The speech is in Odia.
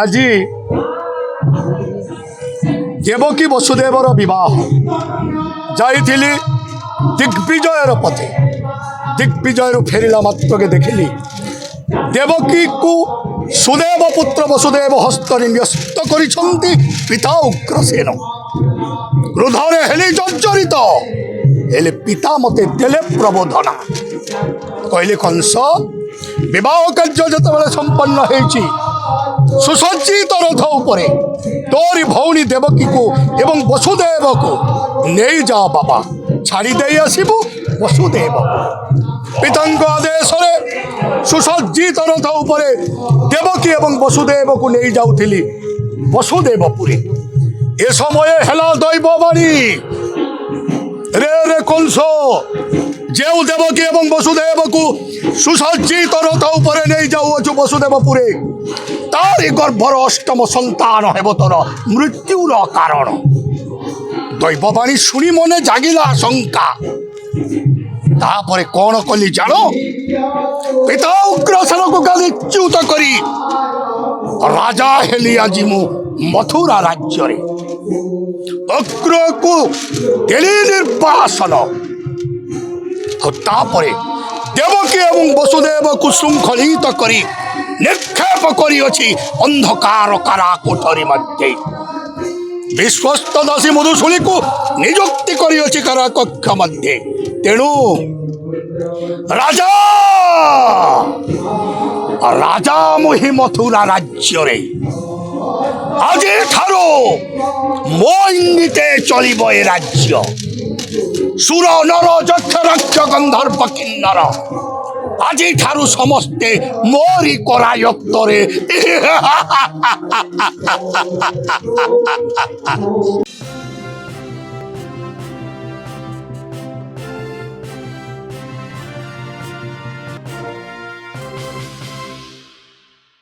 আজি দেবকী বসুদেवर বিবাহ যাইଥିଲି দিগ্বিজयर পথে। দিগ্বিজୟରୁ ଫେରିଲା ମାତ୍ରକେ ଦେଖିଲି ଦେବକୀକୁ ସୁଦେବ ପୁତ୍ର ବସୁଦେବ ହସ୍ତରେ ନ୍ୟସ୍ତ କରିଛନ୍ତି ପିତା ଉଗ୍ରସେନ। କ୍ରୋଧରେ ହେଲି ଜର୍ଜରିତ, ହେଲେ ପିତା ମୋତେ ଦେଲେ ପ୍ରବୋଧନା। କହିଲେ କଂସ, ବିବାହ କାର୍ଯ୍ୟ ଯେତେବେଳେ ସମ୍ପନ୍ନ ହେଇଛି, ସୁସଜ୍ଜିତ ରଥ ଉପରେ ତୋରି ଭଉଣୀ ଦେବକୀକୁ ଏବଂ ବସୁଦେବକୁ ନେଇଯା ବାବା, ଛାଡ଼ି ଦେଇ ଆସିବୁ ବସୁଦେବ। ପିତାଙ୍କ ଆଦେଶରେ ସୁସଜ୍ଜିତ ରଥ ଉପରେ ଦେବକୀ ଏବଂ ବସୁଦେବକୁ ନେଇ ଯାଉଥିଲି ବସୁଦେବପୁରୀ। ଏ ସମୟ ହେଲା ଦୈବବାଣୀ, ରେ ରେ କଂସ, ଯେଉଁ ଦେବକୀ ଏବଂ ବସୁଦେବକୁ ସୁସଜ୍ଜିତ ରଥ ଉପରେ ନେଇ ଯାଉଅଛୁ ବସୁଦେବପୁରେ, ତାରି ଗର୍ଭର ଅଷ୍ଟମ ସନ୍ତାନ ହେବ ତୋର ମୃତ୍ୟୁର କାରଣ। ଦୈବବାଣୀ ଶୁଣି ମନେ ଜାଗିଲା ଶଙ୍କା। ତାପରେ କଣ କଲି ଜାଣ? ପିତା ଉଗ୍ରସେନକୁ କାଲି ଚ୍ୟୁତ କରି ରାଜା ହେଲି ଆଜି ମୁଁ ମଥୁରା ରାଜ୍ୟରେ। ଅଗ୍ରକୁ ଦେଲି ନିର୍ବାସନ। ଆଉ ତାପରେ ଦେବକୀ ଏବଂ ବସୁଦେବକୁ ଶୃଙ୍ଖଳିତ କରି ନିକ୍ଷେପ କରିଅଛି ଅନ୍ଧକାର କାରା କୋଠରୀ ମଧ୍ୟରେ। ବିଶ୍ୱସ୍ତ ଦାସୀ ମଧୁଶୂଳୀକୁ ନିଯୁକ୍ତି କରିଅଛି କାରା କକ୍ଷ ମଧ୍ୟରେ। ତେଣୁ ରାଜା ମୁହିଁ ମଥୁରା ରାଜ୍ୟରେ। ଆଜିଠାରୁ ମୋ ଇଙ୍ଗିତେ ଚଳିବ ଏ ରାଜ୍ୟ। ସୁର ନର ଯକ୍ଷ ରକ୍ଷ ଗନ୍ଧର୍ବ କିନ୍ନର ଆଜିଠାରୁ ସମସ୍ତେ ମୋରି କରାୟତ୍ତରେ।